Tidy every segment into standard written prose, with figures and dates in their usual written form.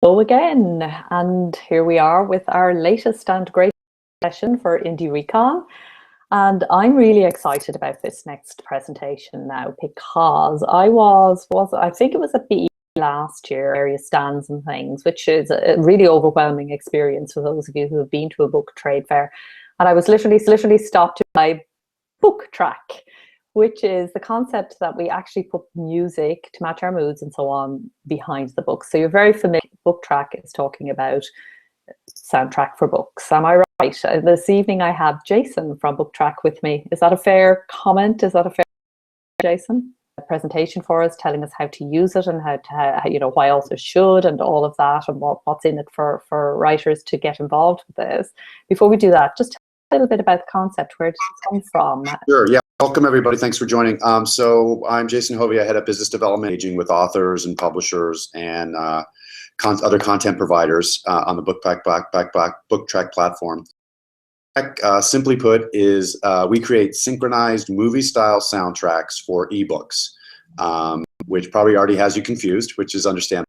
Hello again, and here we are with our latest and great session for IndieReCon. And I'm really excited about this next presentation now because I think it was at the last year, various stands and things, which is a really overwhelming experience for those of you who have been to a book trade fair. And I was literally stopped by Booktrack, which is the concept that we actually put music to match our moods and so on behind the book. So you're very familiar. Booktrack is talking about soundtrack for books. Am I right? This evening I have Jason from Booktrack with me. Is that a fair comment? Is that a fair, Jason? A presentation for us, telling us how to use it and how why authors should and all of that, and what's in it for writers to get involved with this. Before we do that, just a little bit about the concept. Where did it come from? Sure, yeah. Welcome, everybody. Thanks for joining. So I'm Jason Hovey. I head up business development, engaging with authors and publishers and other content providers on the Booktrack platform. Simply put, is we create synchronized movie-style soundtracks for eBooks, which probably already has you confused, which is understandable.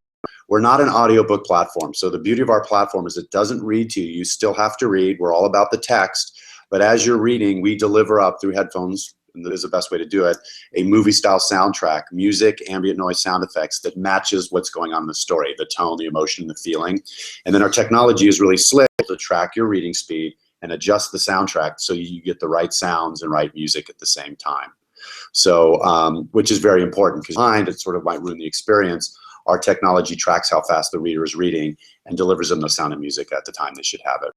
We're not an audiobook platform, so the beauty of our platform is it doesn't read to you. You still have to read. We're all about the text, but as you're reading, we deliver up through headphones, and that is the best way to do it, a movie-style soundtrack, music, ambient noise, sound effects that matches what's going on in the story, the tone, the emotion, the feeling. And then our technology is really slick to track your reading speed and adjust the soundtrack so you get the right sounds and right music at the same time. So, which is very important because behind it sort of might ruin the experience. Our technology tracks how fast the reader is reading and delivers them the sound and music at the time they should have it.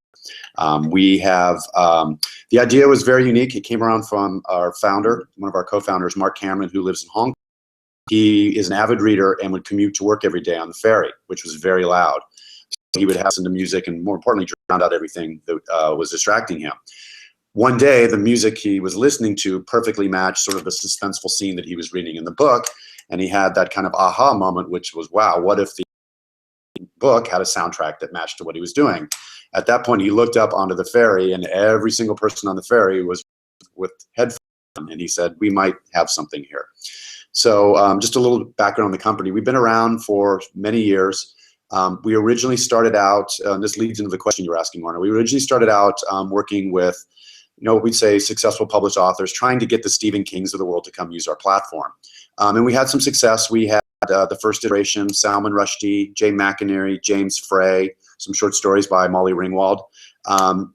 The idea was very unique. It came around from our founder, one of our co-founders, Mark Cameron, who lives in Hong Kong. He is an avid reader and would commute to work every day on the ferry, which was very loud. So he would listen to music and, more importantly, drown out everything that was distracting him. One day, the music he was listening to perfectly matched sort of the suspenseful scene that he was reading in the book. And he had that kind of aha moment, which was, wow, what if the book had a soundtrack that matched to what he was doing? At that point, he looked up onto the ferry, and every single person on the ferry was with headphones, and he said, we might have something here. So just a little background on the company. We've been around for many years. We originally started out, and this leads into the question you were asking, Warner. We originally started out working with, we'd say successful published authors, trying to get the Stephen Kings of the world to come use our platform. And we had some success. We had the first iteration, Salman Rushdie, Jay McInerney, James Frey, some short stories by Molly Ringwald.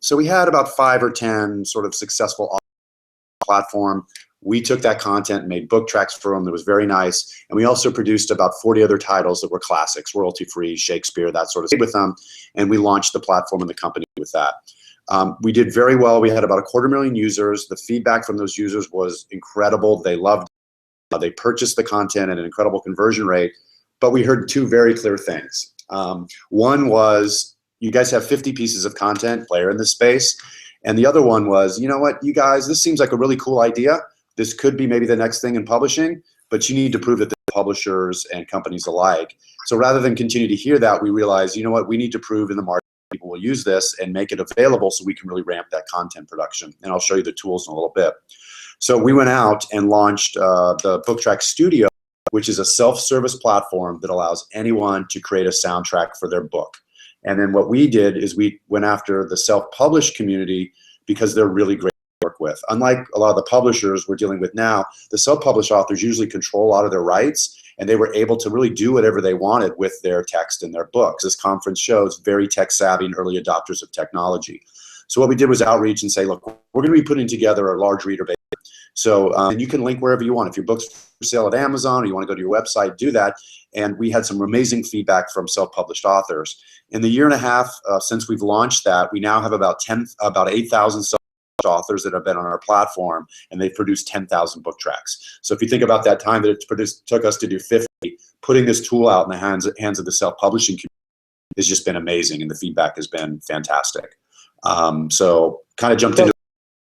So we had about 5 or 10 sort of successful authors on the platform. We took that content and made book tracks for them that was very nice. And we also produced about 40 other titles that were classics, royalty-free, Shakespeare, that sort of thing with them. And we launched the platform and the company with that. We did very well. We had about 250,000 users. The feedback from those users was incredible. They loved it. They purchased the content at an incredible conversion rate. But we heard 2 very clear things. One was, you guys have 50 pieces of content, player in this space. And the other one was, you know what, you guys, this seems like a really cool idea. This could be maybe the next thing in publishing, but you need to prove that the publishers and companies alike. So rather than continue to hear that, we realized, you know what, we need to prove in the market people will use this and make it available so we can really ramp that content production. And I'll show you the tools in a little bit. So we went out and launched the Booktrack Studio, which is a self-service platform that allows anyone to create a soundtrack for their book. And then what we did is we went after the self-published community because they're really great to work with. Unlike a lot of the publishers we're dealing with now, the self-published authors usually control a lot of their rights, and they were able to really do whatever they wanted with their text and their books. This conference shows very tech-savvy and early adopters of technology. So what we did was outreach and say, look, we're going to be putting together a large reader base. So and you can link wherever you want. If your book's for sale at Amazon or you want to go to your website, do that. And we had some amazing feedback from self-published authors. In the year and a half since we've launched that, we now have about 8,000 self-published authors that have been on our platform, and they've produced 10,000 book tracks. So if you think about that time that it took us to do 50, putting this tool out in the hands of the self-publishing community has just been amazing, and the feedback has been fantastic. So kind of jumped into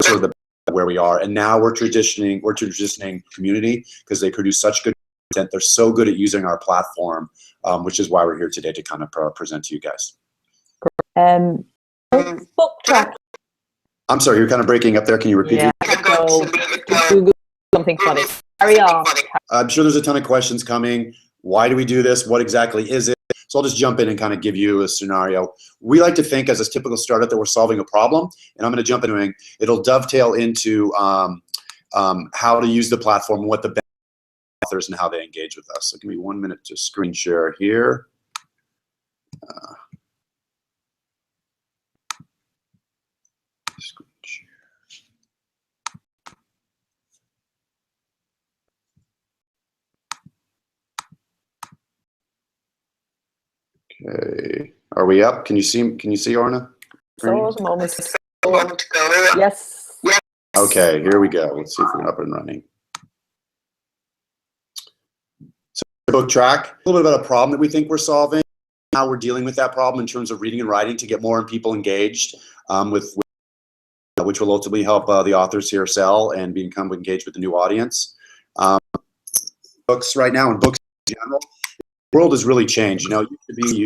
sort of where we are, and now we're transitioning community because they produce such good content. They're so good at using our platform, which is why we're here today to kind of present to you guys. Booktrack. I'm sorry, you're kind of breaking up there. Can you repeat? Yeah, so Google something funny. Carry on. I'm sure there's a ton of questions coming. Why do we do this? What exactly is it? So I'll just jump in and kind of give you a scenario. We like to think as a typical startup that we're solving a problem, and I'm going to jump into it. It'll dovetail into how to use the platform, what the authors and how they engage with us. So give me 1 minute to screen share here. Screen share. Okay, are we up? Can you see Orna? So at a moment. Yes. Okay, here we go. Let's see if we're up and running. So Booktrack, a little bit about a problem that we think we're solving, how we're dealing with that problem in terms of reading and writing to get more people engaged which will ultimately help the authors here sell and become engaged with the new audience. Books right now and books in general, the world has really changed. You know, it used to be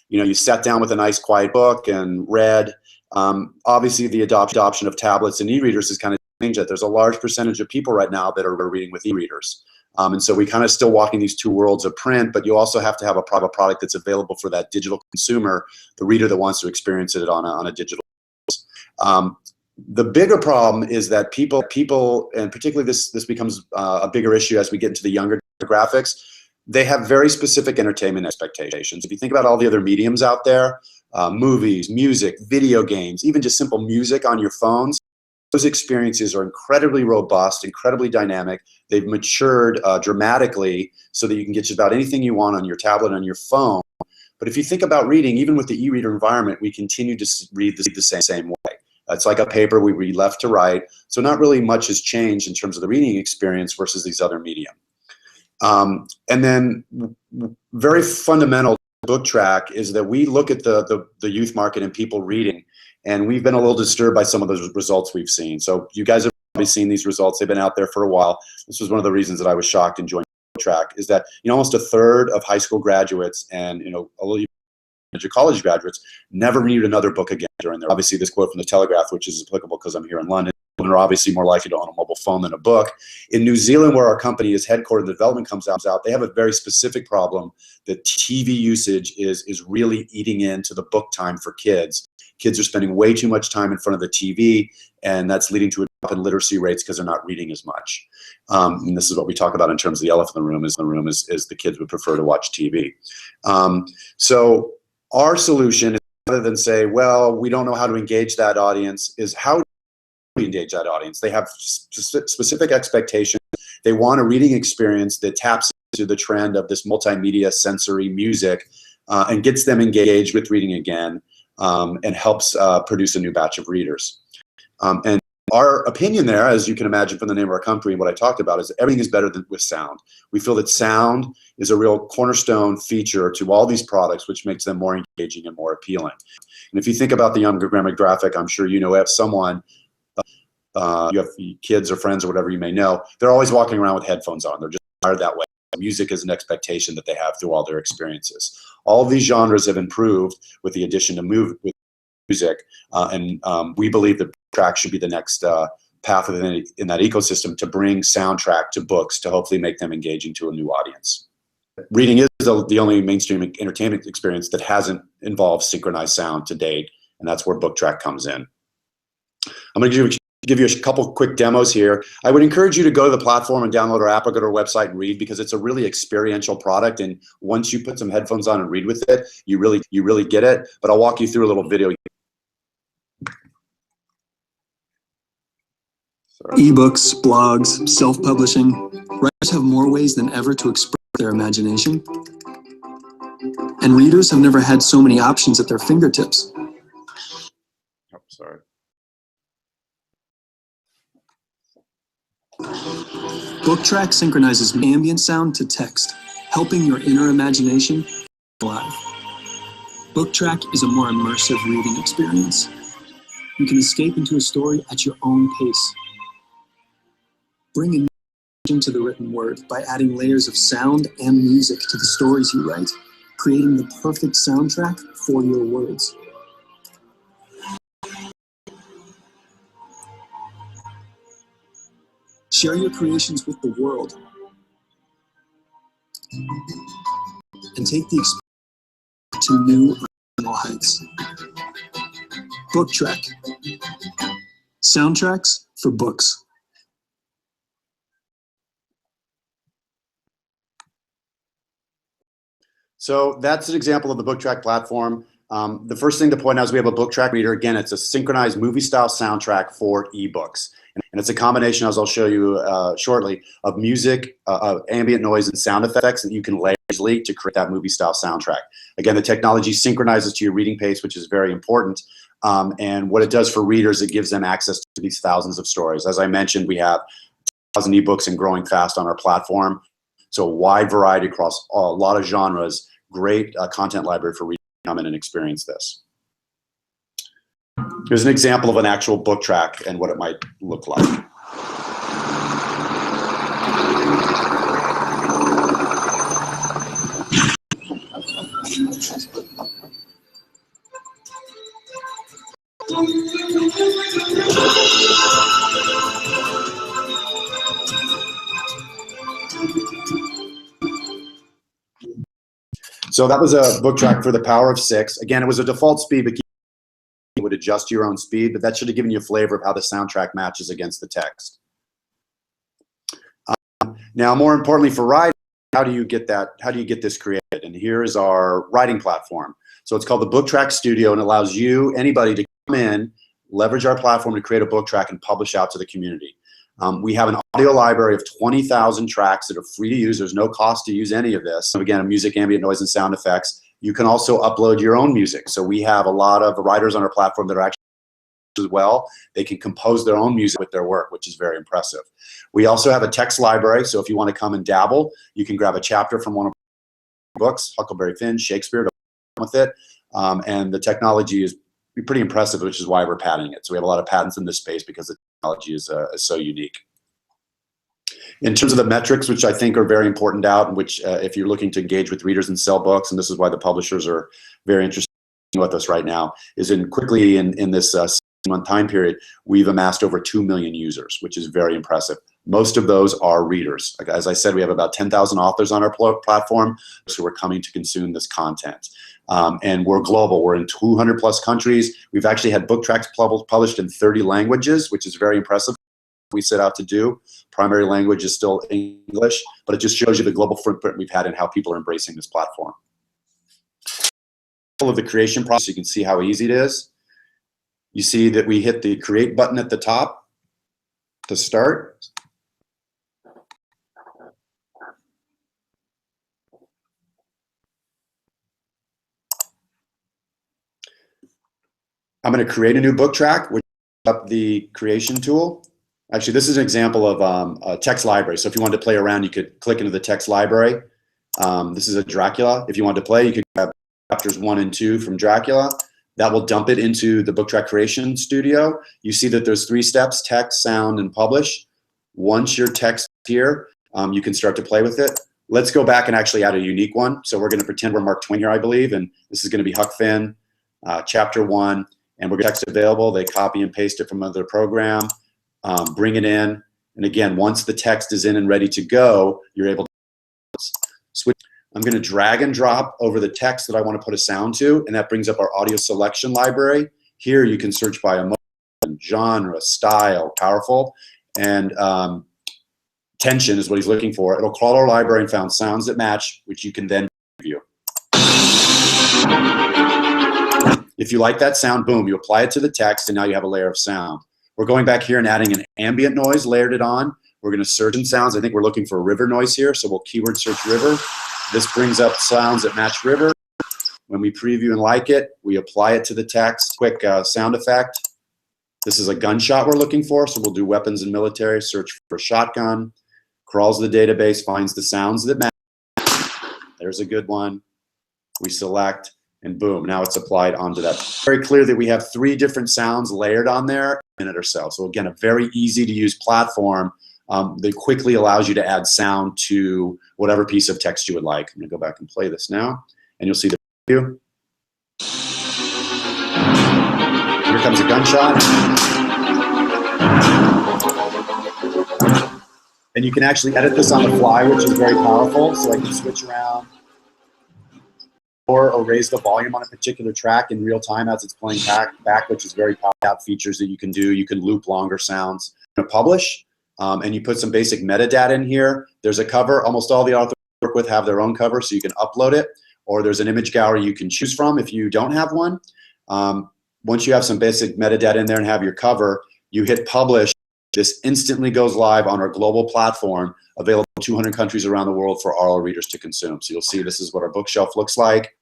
you sat down with a nice quiet book and read. Obviously, the adoption of tablets and e-readers has kind of changed that. There's a large percentage of people right now that are reading with e-readers. And so we kind of still walking these two worlds of print, but you also have to have a product that's available for that digital consumer, the reader that wants to experience it on a digital. The bigger problem is that people, and particularly this becomes a bigger issue as we get into the younger demographics, they have very specific entertainment expectations. If you think about all the other mediums out there, movies, music, video games, even just simple music on your phones, those experiences are incredibly robust, incredibly dynamic. They've matured dramatically so that you can get just about anything you want on your tablet, on your phone. But if you think about reading, even with the e-reader environment, we continue to read the same way. It's like a paper, we read left to right. So not really much has changed in terms of the reading experience versus these other medium. And then very fundamental to Booktrack is that we look at the youth market and people reading, and we've been a little disturbed by some of those results we've seen. So you guys have probably seen these results. They've been out there for a while. This was one of the reasons that I was shocked in joining Booktrack, is that almost a third of high school graduates and a little college graduates never read another book again during their. Obviously, this quote from the Telegraph, which is applicable because I'm here in London, are obviously more likely to own a mobile phone than a book. In New Zealand, where our company is headquartered, the development comes out, they have a very specific problem that TV usage is really eating into the book time for kids. Kids are spending way too much time in front of the TV, and that's leading to a drop in literacy rates because they're not reading as much. And this is what we talk about in terms of the elephant in the room. Is the kids would prefer to watch TV. So our solution is, rather than say, well, we don't know how to engage that audience, is how do we engage that audience? They have specific expectations. They want a reading experience that taps into the trend of this multimedia sensory music and gets them engaged with reading again and helps produce a new batch of readers. And our opinion there, as you can imagine from the name of our company and what I talked about, is that everything is better with sound. We feel that sound is a real cornerstone feature to all these products, which makes them more engaging and more appealing. And if you think about the younger demographic, I'm sure you know, have someone, you have kids or friends or whatever you may know, they're always walking around with headphones on. They're just wired that way. Music is an expectation that they have through all their experiences. All of these genres have improved with the addition of music, and we believe that Booktrack should be the next path in that ecosystem to bring Soundtrack to books to hopefully make them engaging to a new audience. Reading is the only mainstream entertainment experience that hasn't involved synchronized sound to date, and that's where Booktrack comes in. I'm going to give you a couple quick demos here. I would encourage you to go to the platform and download our app or go to our website and read, because it's a really experiential product, and once you put some headphones on and read with it, you really get it. But I'll walk you through a little video. eBooks, blogs, self-publishing, writers have more ways than ever to express their imagination. And readers have never had so many options at their fingertips. Oh, sorry. Booktrack synchronizes ambient sound to text, helping your inner imagination alive. Booktrack is a more immersive reading experience. You can escape into a story at your own pace. Bring emotion to the written word by adding layers of sound and music to the stories you write, creating the perfect soundtrack for your words. Share your creations with the world and take the experience to new original heights. Booktrack. Soundtracks for books. So that's an example of the Booktrack platform. The first thing to point out is we have a Booktrack reader. Again, it's a synchronized movie-style soundtrack for eBooks. And it's a combination, as I'll show you shortly, of music, ambient noise, and sound effects that you can layer easily to create that movie-style soundtrack. Again, the technology synchronizes to your reading pace, which is very important. And what it does for readers, it gives them access to these thousands of stories. As I mentioned, we have 1,000 ebooks and growing fast on our platform. So a wide variety across a lot of genres, great content library for readers to come in and experience this. Here's an example of an actual book track and what it might look like. So that was a book track for The Power of Six. Again, it was a default speed, but you would adjust your own speed, but that should have given you a flavor of how the soundtrack matches against the text. Now, more importantly for writing, how do you get that? How do you get this created? And here is our writing platform. So it's called the Booktrack Studio, and it allows you, anybody, to come in, leverage our platform to create a book track and publish out to the community. We have an audio library of 20,000 tracks that are free to use. There's no cost to use any of this. So again, music, ambient noise, and sound effects. You can also upload your own music. So we have a lot of writers on our platform that are actually as well. They can compose their own music with their work, which is very impressive. We also have a text library. So if you want to come and dabble, you can grab a chapter from one of our books, Huckleberry Finn, Shakespeare, to with it. And the technology is pretty impressive, which is why we're patenting it. So we have a lot of patents in this space because the technology is so unique. In terms of the metrics, which I think are very important out, and which if you're looking to engage with readers and sell books, and this is why the publishers are very interested with us right now, is quickly in this 6-month time period, we've amassed over 2 million users, which is very impressive. Most of those are readers. As I said, we have about 10,000 authors on our platform, so we're coming to consume this content. And we're global. We're in 200 plus countries. We've actually had book tracks published in 30 languages, which is very impressive. We set out to do. Primary language is still English, but it just shows you the global footprint we've had and how people are embracing this platform. Of the creation process, you can see how easy it is. You see that we hit the create button at the top to start. I'm going to create a new book track, which is up the creation tool. Actually, this is an example of a text library. So if you wanted to play around, you could click into the text library. This is a Dracula. If you wanted to play, you could grab chapters 1 and 2 from Dracula. That will dump it into the Booktrack Creation Studio. You see that there's 3 steps: text, sound, and publish. Once your text is here, you can start to play with it. Let's go back and actually add a unique one. So we're going to pretend we're Mark Twain here, I believe, and this is going to be Huck Finn, chapter 1. And we're going to text available. They copy and paste it from another program, bring it in. And again, once the text is in and ready to go, you're able to switch. I'm going to drag and drop over the text that I want to put a sound to, and that brings up our audio selection library. Here you can search by emotion, genre, style, powerful, and tension is what he's looking for. It'll crawl our library and found sounds that match, which you can then view. If you like that sound, boom, you apply it to the text, and now you have a layer of sound. We're going back here and adding an ambient noise, layered it on. We're going to search in sounds. I think we're looking for river noise here, so we'll keyword search river. This brings up sounds that match river. When we preview and like it, we apply it to the text. Quick sound effect. This is a gunshot we're looking for, so we'll do weapons and military, search for shotgun, crawls the database, finds the sounds that match. There's a good one. We select, and boom, now it's applied onto that. Very clear that we have 3 different sounds layered on there in a minute or so. So again, a very easy to use platform that quickly allows you to add sound to whatever piece of text you would like. I'm gonna go back and play this now, and you'll see the preview. Here comes a gunshot. And you can actually edit this on the fly, which is very powerful. So I can switch around. or raise the volume on a particular track in real time as it's playing back, which is very powerful features that you can do. You can loop longer sounds. Publish, and you put some basic metadata in here. There's a cover. Almost all the authors I work with have their own cover, so you can upload it, or there's an image gallery you can choose from if you don't have one. Once you have some basic metadata in there and have your cover, you hit publish. This instantly goes live on our global platform, available in 200 countries around the world for all our readers to consume. So you'll see this is what our bookshelf looks like.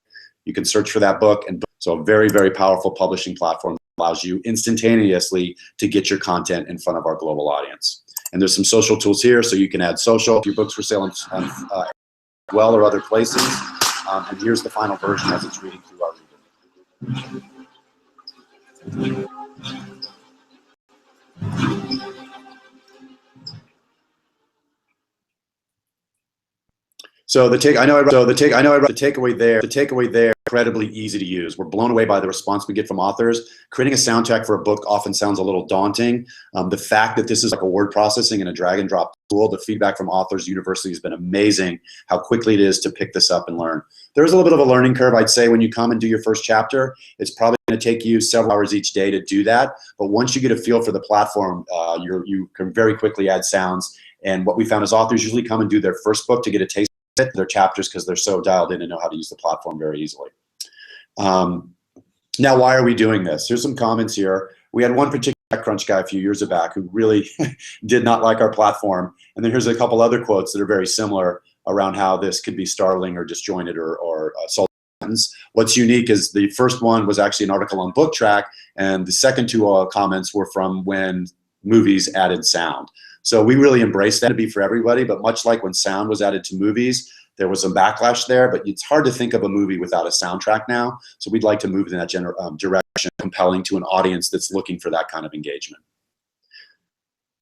You can search for that book, and so a very, very powerful publishing platform that allows you instantaneously to get your content in front of our global audience. And there's some social tools here, so you can add social if your book's for sale on well or other places. And here's the final version as it's reading through our reader. So the takeaway there, incredibly easy to use. We're blown away by the response we get from authors. Creating a soundtrack for a book often sounds a little daunting. The fact that this is like a word processing and a drag and drop tool, the feedback from authors universally has been amazing, how quickly it is to pick this up and learn. There's a little bit of a learning curve, I'd say, when you come and do your first chapter. It's probably going to take you several hours each day to do that. But once you get a feel for the platform, you can very quickly add sounds. And what we found is authors usually come and do their first book to get a taste of their chapters because they're so dialed in and know how to use the platform very easily. Now, why are we doing this? Here's some comments here. We had one particular TechCrunch guy a few years back who really did not like our platform. And then here's a couple other quotes that are very similar around how this could be startling or disjointed or soul sentence. What's unique is the first one was actually an article on Booktrack, and the second two comments were from when movies added sound. So we really embraced that to be for everybody, but much like when sound was added to movies, there was some backlash there, but it's hard to think of a movie without a soundtrack now. So we'd like to move in that direction, compelling to an audience that's looking for that kind of engagement.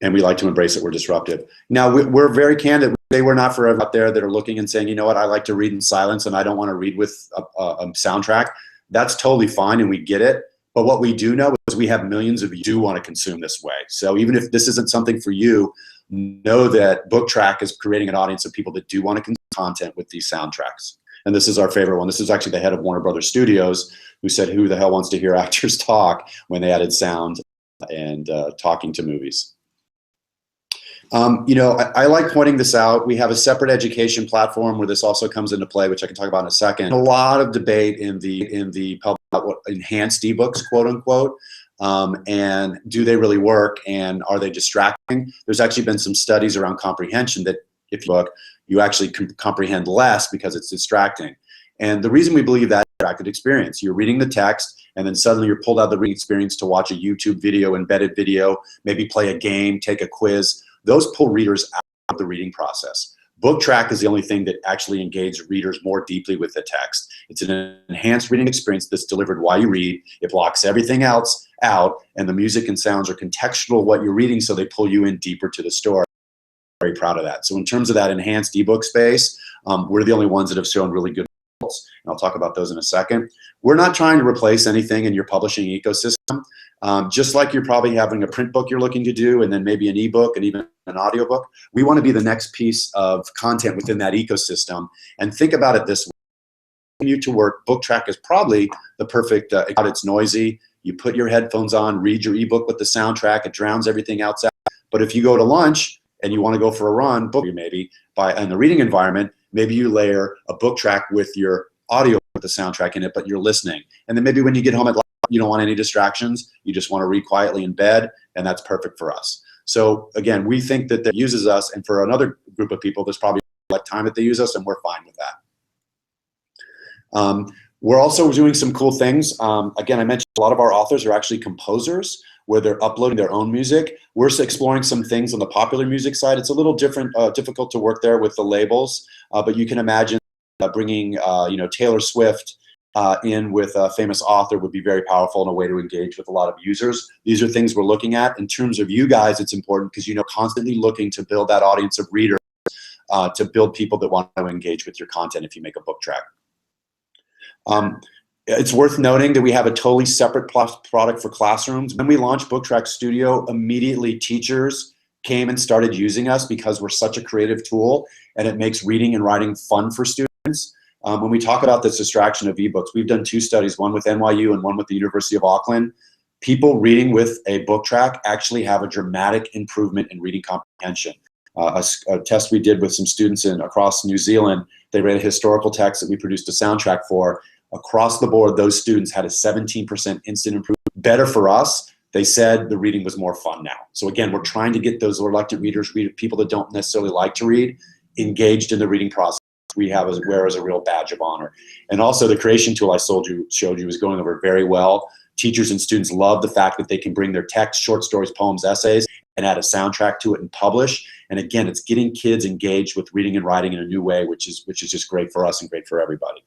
And we like to embrace it. We're disruptive. Now, we're very candid. They were not for everyone out there that are looking and saying, you know what, I like to read in silence and I don't want to read with a soundtrack. That's totally fine, and we get it. But what we do know is we have millions of you who want to consume this way. So even if this isn't something for you, know that Booktrack is creating an audience of people that do want to consume content with these soundtracks. And this is our favorite one. This is actually the head of Warner Brothers Studios who said, who the hell wants to hear actors talk when they added sound and talking to movies. You know, I like pointing this out. We have a separate education platform where this also comes into play, which I can talk about in a second. A lot of debate in the public about what enhanced ebooks, quote unquote, and do they really work and are they distracting? There's actually been some studies around comprehension that if you look, you actually comprehend less because it's distracting. And the reason we believe that distracted experience, you're reading the text and then suddenly you're pulled out of the reading experience to watch a YouTube video, embedded video, maybe play a game, take a quiz. Those pull readers out of the reading process. Booktrack is the only thing that actually engages readers more deeply with the text. It's an enhanced reading experience that's delivered while you read. It blocks everything else out, and the music and sounds are contextual to what you're reading, so they pull you in deeper to the story. Very proud of that. So in terms of that enhanced ebook space, we're the only ones that have shown really good results, and I'll talk about those in a second. We're not trying to replace anything in your publishing ecosystem. Just like you're probably having a print book you're looking to do, and then maybe an ebook and even an audiobook, we want to be the next piece of content within that ecosystem. And think about it this way. Continue to work, Booktrack is probably the perfect, it's noisy. You put your headphones on, read your ebook with the soundtrack, it drowns everything else out. But if you go to lunch and you want to go for a run, maybe in the reading environment, maybe you layer a Booktrack with your audio with the soundtrack in it, but you're listening. And then maybe when you get home at you don't want any distractions. You just want to read quietly in bed, and that's perfect for us. So again, we think that that uses us, and for another group of people, there's probably like time that they use us, and we're fine with that. We're also doing some cool things. Again, I mentioned a lot of our authors are actually composers, where they're uploading their own music. We're exploring some things on the popular music side. It's a little different, difficult to work there with the labels, but you can imagine bringing, you know, Taylor Swift in with a famous author would be very powerful and a way to engage with a lot of users. These are things we're looking at. In terms of you guys, it's important because, you know, constantly looking to build that audience of readers, to build people that want to engage with your content if you make a book track. It's worth noting that we have a totally separate product for classrooms. When we launched Booktrack Studio, immediately teachers came and started using us because we're such a creative tool and it makes reading and writing fun for students. When we talk about this distraction of ebooks, we've done 2 studies, one with NYU and one with the University of Auckland. People reading with a Booktrack actually have a dramatic improvement in reading comprehension. A test we did with some students across New Zealand, they read a historical text that we produced a soundtrack for. Across the board, those students had a 17% instant improvement. Better for us, they said the reading was more fun now. So again, we're trying to get those reluctant readers, people that don't necessarily like to read, engaged in the reading process. We wear as a real badge of honor. And also the creation tool I showed you is going over very well. Teachers and students love the fact that they can bring their text, short stories, poems, essays, and add a soundtrack to it and publish. And again, it's getting kids engaged with reading and writing in a new way, which is just great for us and great for everybody.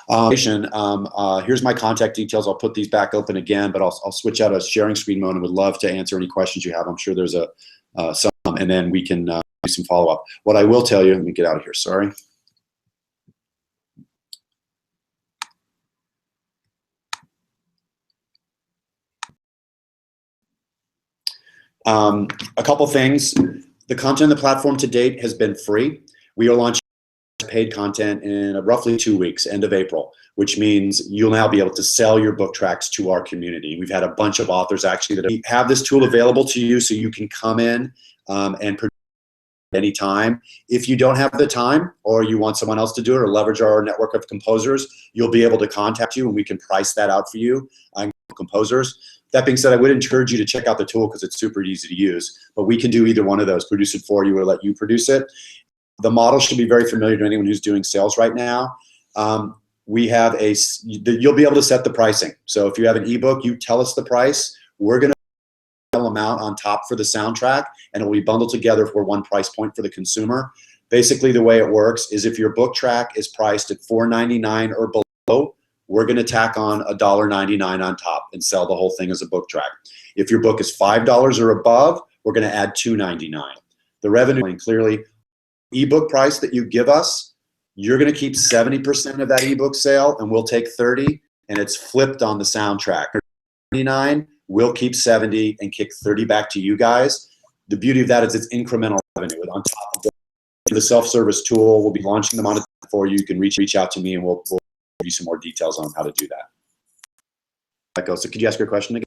Here's my contact details. I'll put these back open again, but I'll switch out a sharing screen mode and would love to answer any questions you have. I'm sure there's some, and then we can do some follow-up. What I will tell you, let me get out of here, sorry. A couple things. The content of the platform to date has been free. We are launching paid content in roughly 2 weeks, end of April, which means you'll now be able to sell your book tracks to our community. We've had a bunch of authors actually that have this tool available to you, so you can come in and produce anytime. If you don't have the time, or you want someone else to do it, or leverage our network of composers, you'll be able to contact you and we can price that out for you on composers. That being said, I would encourage you to check out the tool because it's super easy to use, but we can do either one of those, produce it for you or let you produce it. The model should be very familiar to anyone who's doing sales right now. We have you'll be able to set the pricing. So if you have an ebook, you tell us the price. We're going to amount on top for the soundtrack, and it will be bundled together for one price point for the consumer. Basically, the way it works is if your book track is priced at $4.99 or below, we're going to tack on $1.99 on top and sell the whole thing as a book track. If your book is $5 or above, we're going to add $2.99. The revenue, clearly, ebook price that you give us, you're going to keep 70% of that ebook sale, and we'll take 30, and it's flipped on the soundtrack. 99, we'll keep 70 and kick 30 back to you guys. The beauty of that is it's incremental revenue. On top of the self-service tool, we'll be launching them on it for you. You can reach out to me, and we'll give you some more details on how to do that. So could you ask your question again?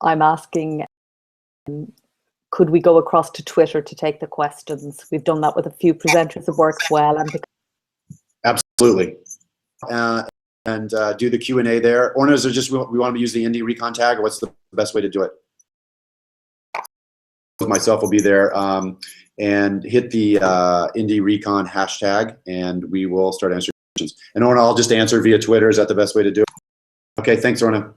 I'm asking, could we go across to Twitter to take the questions? We've done that with a few presenters. It works well. Absolutely. And do the Q&A there. Or is it just we want to use the IndieReCon tag, or what's the best way to do it? Myself will be there. And hit the IndieReCon hashtag, and we will start answering questions. And Orna, I'll just answer via Twitter. Is that the best way to do it? Okay, thanks, Orna.